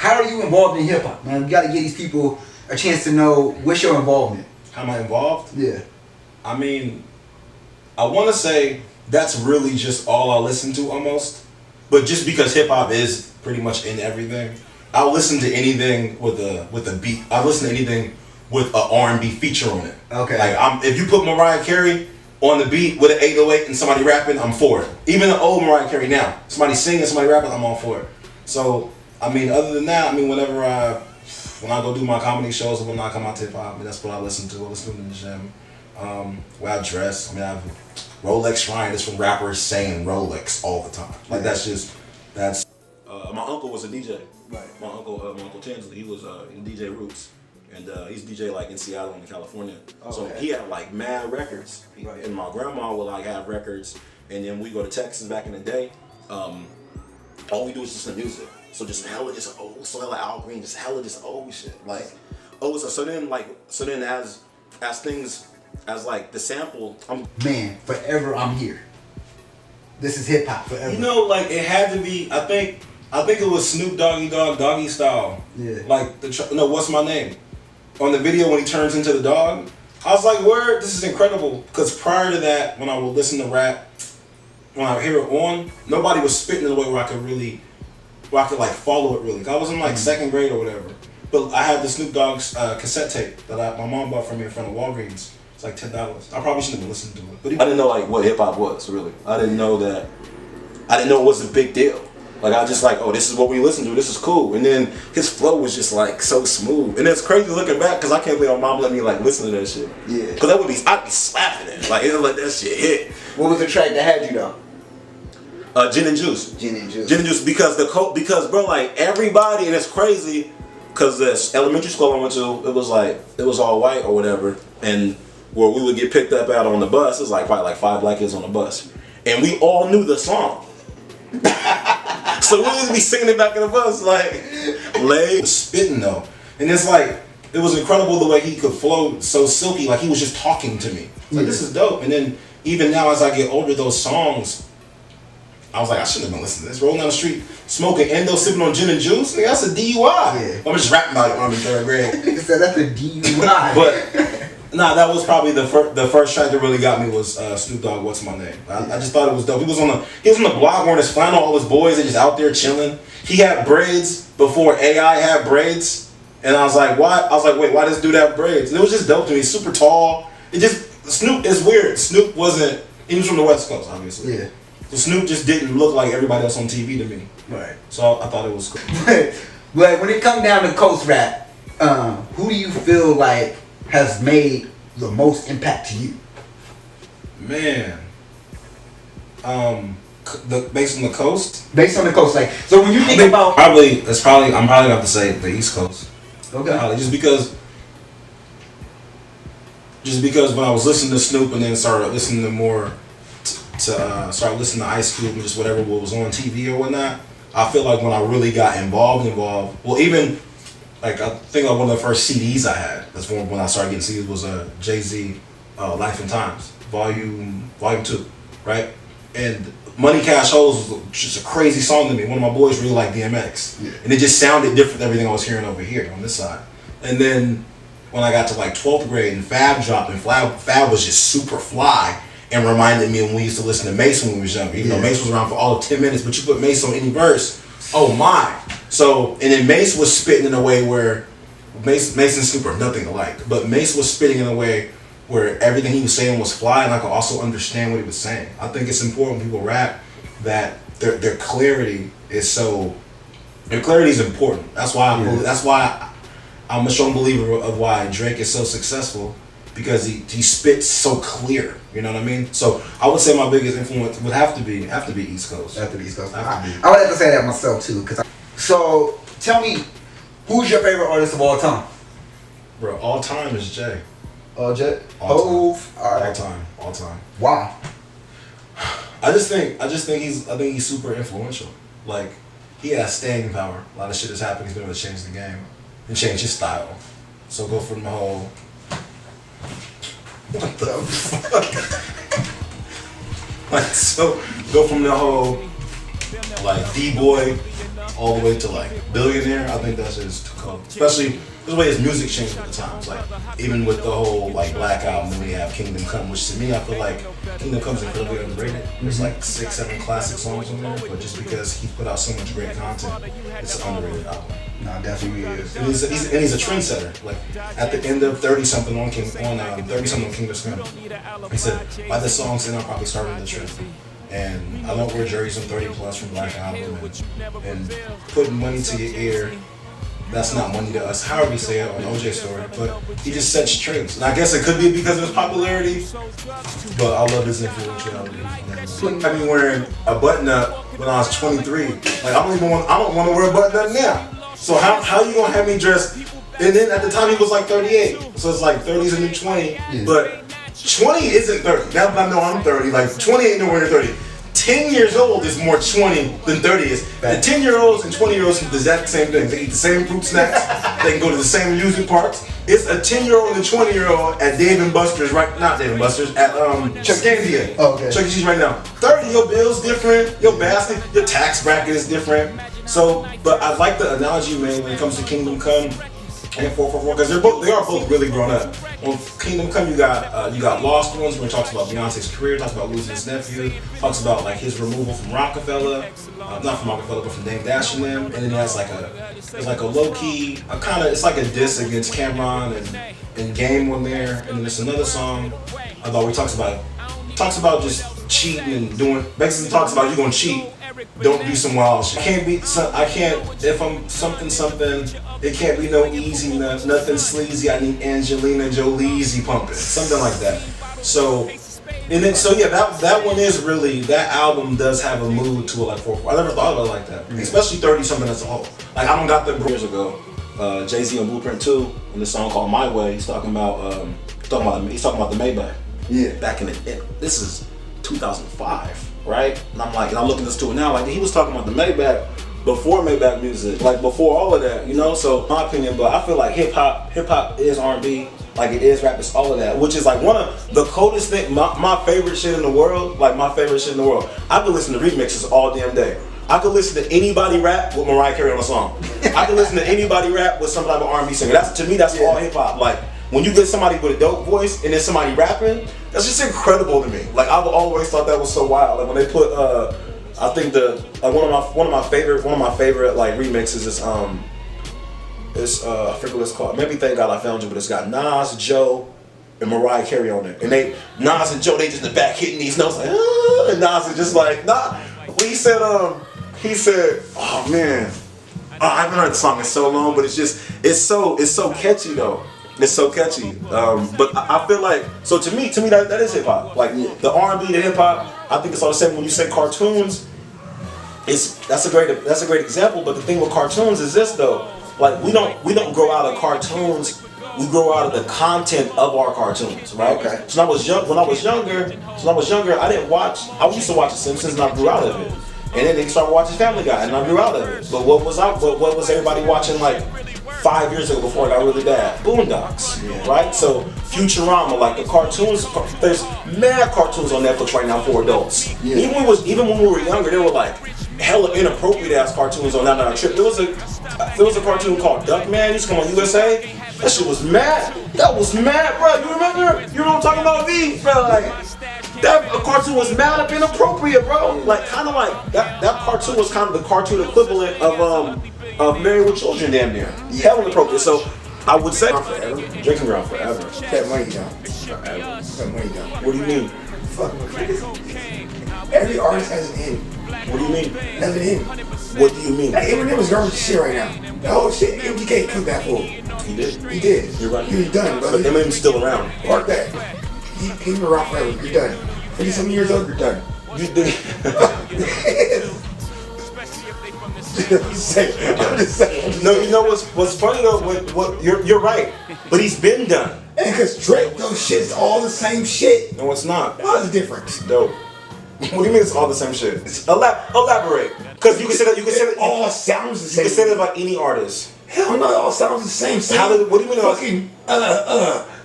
how are you involved in hip hop, man? We got to give these people a chance to know what's your involvement. How am I involved? Yeah. I mean, I want to say that's really just all I listen to almost. But just because hip hop is pretty much in everything, I'll listen to anything with a beat. I'll listen to anything with a R&B feature on it. Okay. Like if you put Mariah Carey on the beat with an 808 and somebody rapping, I'm for it. Even the old Mariah Carey now, somebody singing, somebody rapping, I'm all for it. So I mean, other than that, I mean, when I go do my comedy shows or when I come out to hip hop, I mean, that's what I listen to. I listen to in the gym. Where I dress, I mean, I have Rolex Shrine is from rappers saying Rolex all the time. Like that's. My uncle was a DJ. Right. My uncle Tinsley, he was DJ Roots, and he's DJ like in Seattle and California. Okay. So he had like mad records, right. And my grandma would like have records, and then we go to Texas back in the day. All we do is listen to music. So just hella just old, so hella Al Green, just hella just old shit. Like, so then as things. As like the sample, man, forever I'm here. This is hip hop forever. You know, like it had to be. I think it was Snoop Doggy Dogg Doggy Style. Yeah. Like what's my name? On the video when he turns into the dog, I was like, word, this is incredible. Because prior to that, when I would listen to rap, when I hear it on, nobody was spitting in a way where I could like follow it really. I was in like second grade or whatever. But I had the Snoop Dogg's cassette tape that my mom bought for me in front of Walgreens. It's like $10. I probably shouldn't have listened to it. But I didn't know like what hip hop was really. I didn't know it was a big deal. Like I just like, oh, this is what we listen to. This is cool. And then his flow was just like so smooth. And it's crazy looking back because I can't believe my mom let me like listen to that shit. Yeah. Because I'd be slapping it. Like it was like that shit hit. What was the track that had you though? Gin and Juice. Gin and Juice. Gin and Juice because bro, like everybody, and it's crazy because this elementary school I went to, it was all white or whatever, and where we would get picked up out on the bus, it was like probably like 5 black kids on the bus, and we all knew the song. So we would be singing it back in the bus, like lay spitting though, and it's like it was incredible the way he could flow so silky, like he was just talking to me. Like this is dope. And then even now as I get older, those songs, I was like, I shouldn't have been listening to this. Rolling down the street, smoking Endo, sipping on gin and juice. Nigga, that's a DUI. Yeah. I'm just rapping about it when I'm in 3rd grade. Nigga said that's a DUI. But nah, that was probably the first track that really got me was Snoop Dogg, What's My Name. I just thought it was dope. He was on the block wearing his flannel, all his boys, they just out there chilling. He had braids before AI had braids. And I was like, why? I was like, wait, why does this dude have braids? And it was just dope to me. He's super tall. Snoop is weird. Snoop wasn't, he was from the West Coast, obviously. Yeah. So Snoop just didn't look like everybody else on TV to me. Right. So I thought it was cool. But when it comes down to coast rap, who do you feel like has made the most impact to you? Man. Based on the coast? Based on the coast, like, so when you think about... I'm probably gonna have to say the East Coast. Okay. Just because when I was listening to Snoop and then started listening to more... start listening to Ice Cube and just whatever was on TV or whatnot, I feel like when I really got involved, well, even like I think like one of the first CDs I had, that's when I started getting CDs, was Jay-Z Life and Times Volume 2, right? And Money Cash Holes was just a crazy song to me. One of my boys really liked DMX, and it just sounded different than everything I was hearing over here on this side. And then when I got to like 12th grade and Fab dropped, and Fab was just super fly. And reminded me when we used to listen to Mace when we was younger. Even though Mace was around for all of 10 minutes, but you put Mace on any verse, oh my. So, and then Mace was spitting in a way where, Mace and Snoop are nothing alike, but Mace was spitting in a way where everything he was saying was fly, and I could also understand what he was saying. I think it's important when people rap that their clarity is important. That's why I'm a strong believer of why Drake is so successful, because he spits so clear. You know what I mean? So I would say my biggest influence would have to be East Coast. I would have to say that myself too. So tell me, who's your favorite artist of all time? Bro, all time is Jay. Jay? All time. Why? I just think he's super influential. Like, he has staying power. A lot of shit has happened. He's been able to change the game and change his style. So go from the whole. What the fuck? Like, so go from the whole like D-boy all the way to like billionaire, I think that's just too cold. Especially the way his music changed with the times. Like even with the whole like Black album, then we have Kingdom Come, which to me I feel like Kingdom Come's incredibly underrated. There's like 6, 7 classic songs on there, but just because he put out so much great content, it's an underrated album. No, it definitely is. And he's a trendsetter. Like at the end of 30 something on 30 something on Kingdom Come, he said by this song, then I'm probably starting the trend. And I don't wear jerseys on 30 plus from Black Album and putting money to your ear. That's not money to us, however you say it on OJ story, but he just sets trends. And I guess it could be because of his popularity, but I love his influentiality. I mean, wearing a button up when I was 23. Like I don't want to wear a button up now. So how you gonna have me dressed? And then at the time he was like 38, so it's like 30's a new 20, but 20 isn't 30. Now that I know I'm 30, like 20 ain't nowhere near 30. 10 years old is more 20 than 30 is. And 10-year-olds and 20-year-olds do the exact same thing. They eat the same fruit snacks. They can go to the same amusement parks. It's a 10-year-old and 20-year-old at Dave & Buster's, right? Not Dave & Buster's, at Chuck E. Oh, okay. Chuck E. Cheese right now. 30, your bill's different, your basket, your tax bracket is different. So, but I like the analogy you made when it comes to Kingdom Come and 444, because they are both really grown up. On Kingdom Come, you got Lost Ones, where it talks about Beyonce's career, talks about losing his nephew, talks about like his removal from Rockefeller, not from Rockefeller, but from Dame Dash and them. And then it has like a low key, it's like a diss against Cameron and Game on there. And then there's another song where he talks about just cheating and doing. Basically, talks about you gonna cheat. Don't do some wild shit. If I'm something, it can't be no easy, nothing sleazy. I need Angelina Jolie's pumping, something like that. So, that one is really, that album does have a mood to it like 444. I never thought of it like that, especially 30 something as a whole. Like I don't got the years ago. Jay-Z on Blueprint 2 in the song called My Way. He's talking about the Maybach. Yeah. Back in this is 2005. Right? And I'm looking this to it now, like he was talking about the Maybach before Maybach music, like before all of that, you know? So my opinion, but I feel like hip hop is R&B, like it is rap, it's all of that, which is like one of the coldest thing, my favorite shit in the world, I could listen to remixes all damn day. I could listen to anybody rap with Mariah Carey on a song. I could listen to anybody rap with some type of R&B singer. To me, that's all hip hop. Like, when you get somebody with a dope voice and then somebody rapping, that's just incredible to me. Like I've always thought that was so wild. Like when they put, I think one of my favorite like remixes is I forget what it's called. Maybe Thank God I Found You, but it's got Nas, Joe, and Mariah Carey on it. And Nas and Joe, they just in the back hitting these notes like, and Nas is just like, nah. He said, oh man, I haven't heard the song in so long, but it's so catchy though. It's so catchy, but I feel like, so to me that is hip hop. Like the R&B, the hip hop, I think it's all the same. When you say cartoons, that's a great example. But the thing with cartoons is this though, like we don't grow out of cartoons. We grow out of the content of our cartoons, right? Okay. So when I was younger, I used to watch The Simpsons and I grew out of it. And then they started watching Family Guy and I grew out of it. But what was everybody watching like 5 years ago before it got really bad? Boondocks, right? So Futurama, like the cartoons, there's mad cartoons on Netflix right now for adults. Yeah. Even when we were younger, there were like hella inappropriate ass cartoons on that trip. There was a cartoon called Duckman, used to come on USA. That shit was mad. That was mad, bro. You remember? You know what I'm talking about, V? Bro, like that cartoon was mad up inappropriate, bro. Like kind of like that cartoon was kind of the cartoon equivalent of Married with Children, damn near. Hella inappropriate. So I would say forever. Drinking ground forever. That money down. Forever. That money down. What do you mean? Fuck. Every artist has an end. What do you mean? Has an end. What do you mean? Like Eminem is garbage shit right now. The whole shit, MGK come back for him. He did. He did. You're right. He was done, brother. But Eminem's still around. Fuck that. He's been around forever. You're done. 50-something years old, you're done. You did. I'm just saying. No, you know what's funny though? What you're right, but he's been done. And because Drake, those shit's all the same shit. No, it's not. What's the difference? Dope. What do you mean it's all the same shit? Elaborate. Because you can say that. It all sounds the same. You can say that about any artist. Hell no, it all sounds the same. What do you mean? Fucking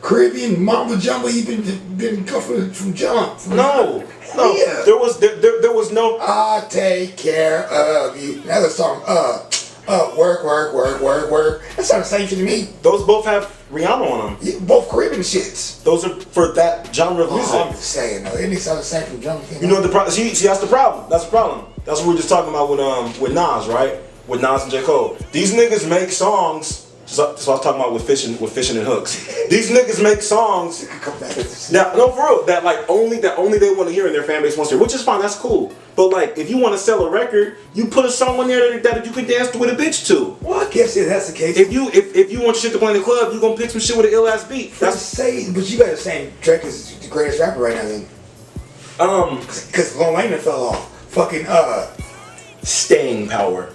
Caribbean mambo jumbo. You've been cut from jump. No. No, Yeah. there was no. I'll take care of you. Another song, work. That sounds the same shit to me. Those both have Rihanna on them. Yeah, both Caribbean shits. Those are for that genre of music. I'm just saying, though. It sounds the same from drum. You know what the problem? See, that's the problem. That's the problem. That's what we were just talking about with Nas, right? With Nas and J. Cole. These niggas make songs. That's what I was talking about with fishing and hooks. These niggas make songs. Now, no, for real. That only they want to hear and their fan base wants to hear, which is fine. That's cool. But like, if you want to sell a record, you put a song on there that you can dance with a bitch to. Well, I guess that's the case. If you want shit to play in the club, you gonna pick some shit with an ill ass beat. That's say, but you got the same Drake is the greatest rapper right now, then. Because Lil Wayne fell off. Fucking staying power.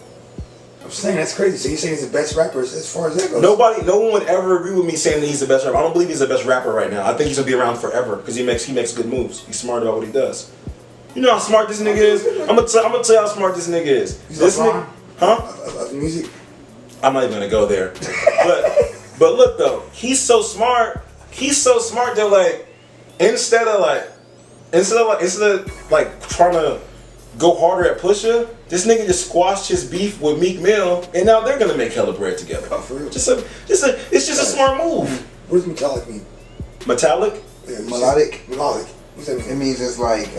I'm saying that's crazy. So you're saying he's the best rapper as far as that goes? No one would ever agree with me saying that he's the best rapper. I don't believe he's the best rapper right now. I think he's gonna be around forever because he makes good moves. He's smart about what he does. You know how smart this nigga is. I'm gonna tell you how smart this nigga is. He's this nigga, huh? Of music. I'm not even gonna go there. but look though, he's so smart. He's so smart that like instead of trying to go harder at Pusha, this nigga just squashed his beef with Meek Mill, and now they're gonna make hella bread together. Oh, for real? It's just a smart move. What does metallic mean? Metallic? Yeah, Melodic? Melodic. What's that mean? It means it's like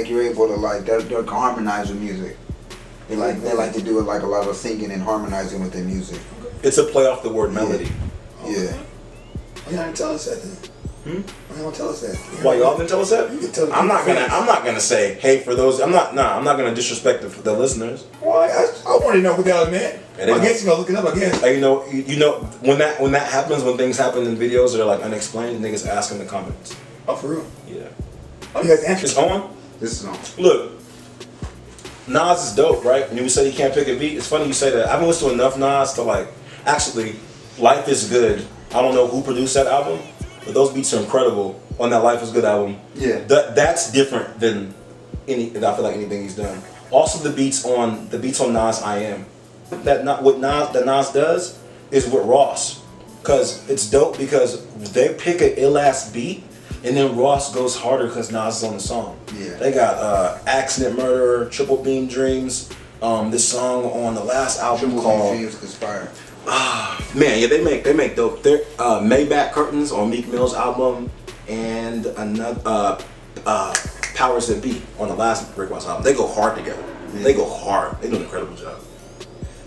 you're able to they harmonize with music. They like to do it like a lot of singing and harmonizing with their music. It's a play off the word melody. Yeah. Why you didn't tell us that then? Why you don't tell us that? Why y'all didn't tell us that? You can tell the I'm not people gonna say, hey, for those. I'm not gonna disrespect the listeners. Why? I want to know what the hell it meant. It I ain't- guess you gonna look it up. I guess. Like, you know when that happens, when things happen in videos that are like unexplained, niggas ask in the comments. Oh, for real? Yeah. Oh, you guys answered. It's on. This is on. Look, Nas is dope, right? And you said he can't pick a beat. It's funny you say that. I haven't listened to enough Nas to like. Actually, Life is Good. I don't know who produced that album, but those beats are incredible on that Life is Good album. Yeah. That's different than I feel like anything he's done. Also, the beats on Nas I Am. What Nas does is with Ross, cause it's dope because they pick an ill ass beat. And then Ross goes harder because Nas is on the song. Yeah. They got Accident Murder, Triple Beam Dreams, this song on the last album called Dreams Conspire. Man, yeah, they make dope. They're Maybach Curtains on Meek Mill's album, and another Powers That Be on the last Rick Ross album. They go hard together. Yeah. They go hard. They do an incredible job.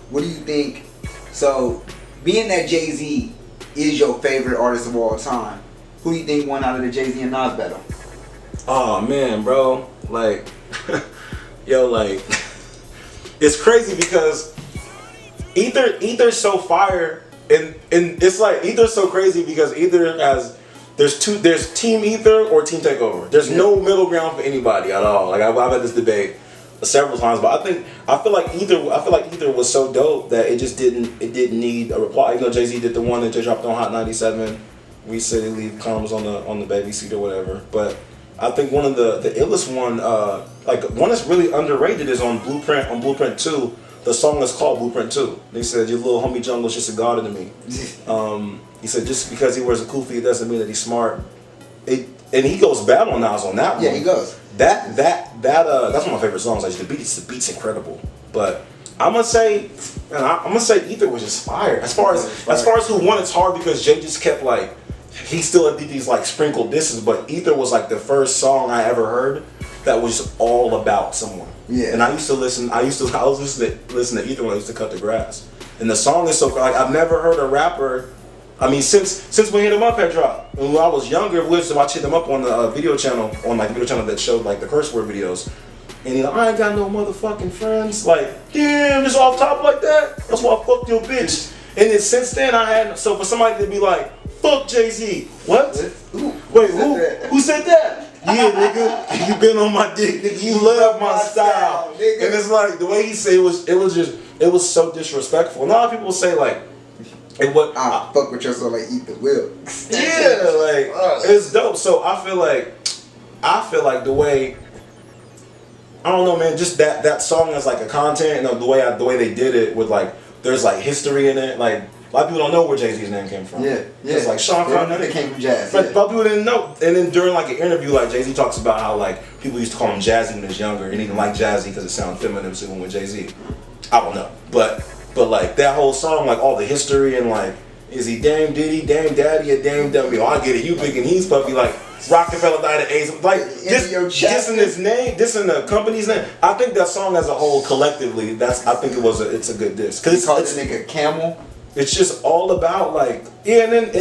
What do you think? So, being that Jay-Z is your favorite artist of all time, who do you think won out of the Jay-Z and Nas battle? Oh man, bro, like, it's crazy because Ether's so fire, and it's like Ether's so crazy because Ether there's Team Ether or Team Takeover. There's no middle ground for anybody at all. Like I've had this debate several times, but I feel like Ether was so dope that it didn't need a reply. You know, Jay-Z did the one that Jay dropped on Hot 97. We said he leave condoms on the baby seat or whatever, but I think one of the illest one, one that's really underrated is on Blueprint 2. The song is called Blueprint 2. They said your little homie Jungle's just a god to me. He said just because he wears a kufi, it doesn't mean that he's smart. And he goes bad on Nas on that one. Yeah, he goes. That's one of my favorite songs. Like the beat's incredible. But I'm gonna say Ether was just fire. As far as who won, it's hard because Jay just kept like. He still did these like sprinkled disses, but Ether was like the first song I ever heard that was all about someone. Yeah. And I was listening to Ether when I used to cut the grass. And the song is so like I've never heard a rapper. I mean, since we hit him up had dropped. And when I was younger, I hit him up on the video channel that showed like the curse word videos. And he's like, I ain't got no motherfucking friends. Like, damn, just off top like that. That's why I fucked your bitch. And then since then so for somebody to be like, fuck Jay-Z. What? Wait, who said that? Yeah, nigga, you been on my dick, nigga. You love my style, nigga. And it's like the way he said it was so disrespectful. And a lot of people say like, fuck with yourself like Ether will. Yeah, like it's dope. So I feel like the way I don't know, man. Just that song is like a content, and the way they did it with like there's like history in it, like. A lot of people don't know where Jay-Z's name came from. Yeah. It's like Sean Connery came from jazz. But a lot of people didn't know. And then during like an interview, like Jay-Z talks about how like people used to call him Jazzy when he was younger, and he didn't like Jazzy because it sounded feminine, so he went with Jay-Z. I don't know, but like that whole song, like all the history and like, is he Dame Diddy, Dame Daddy, or Dame Dummy? Oh, I get it, you big and he's puffy, like Rockefeller died of AIDS, like dissing his name, dissing the company's name. I think that song as a whole, collectively, it's a good diss. Cause he called this nigga Camel. It's just all about like, yeah, and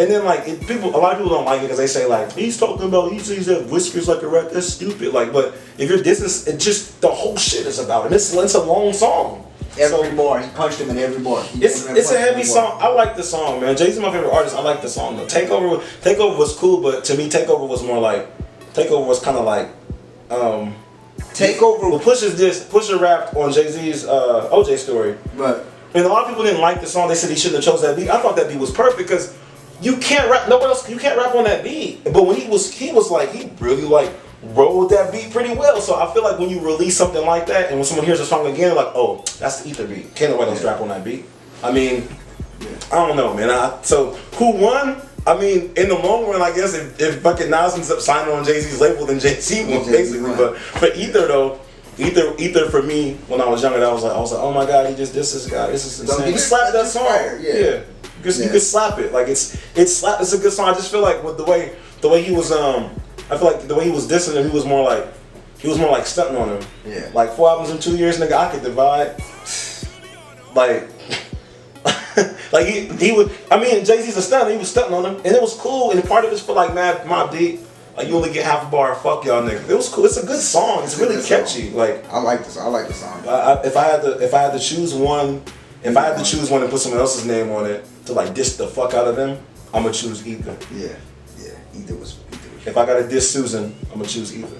then like a lot of people don't like it because they say like he's talking about he has whiskers like a rat. That's stupid. Like, but if you're dissing, it just the whole shit is about it. It's a long song. Every bar, he punched him in every bar. It's a heavy song. I like the song, man. Jay-Z's my favorite artist. I like the song though. Takeover was cool, but to me, Takeover was more like kind of like Takeover. Well, Pusha rapped on Jay-Z's OJ story, Right. and a lot of people didn't like the song. They said he shouldn't have chose that beat. I thought that beat was perfect because you can't rap. Nobody else. You can't rap on that beat. But when he was like he really like rode that beat pretty well. So I feel like when you release something like that, and when someone hears the song again, like, oh, that's the Ether beat. Can't nobody else rap on that beat. I mean, I don't know, man. So who won? I mean, in the long run, I guess if fucking Nas ends up signing on Jay-Z's label, then Jay-Z won basically. But for Ether though, Ether for me when I was younger, I was like, oh my god, he just dissed this guy. This is insane. He slapped that song. Yeah. You could slap it. Like it's a good song. I just feel like with the way he was I feel like the way he was dissing him, he was more like stunting on him. Yeah. Like 4 albums in 2 years, nigga, I could divide. Like like he would. I mean, Jay-Z's a stunner. He was stunting on him, and it was cool. And part of it's for like Mobb Deep. Like you only get half a bar. Fuck y'all niggas. It was cool. It's a good song. It's really catchy. Like I like this. I like the song. If I had to choose one, and put someone else's name on it to like diss the fuck out of them, I'm gonna choose Ether. Yeah. Ether was. If I gotta diss Susan, I'm gonna choose Ether.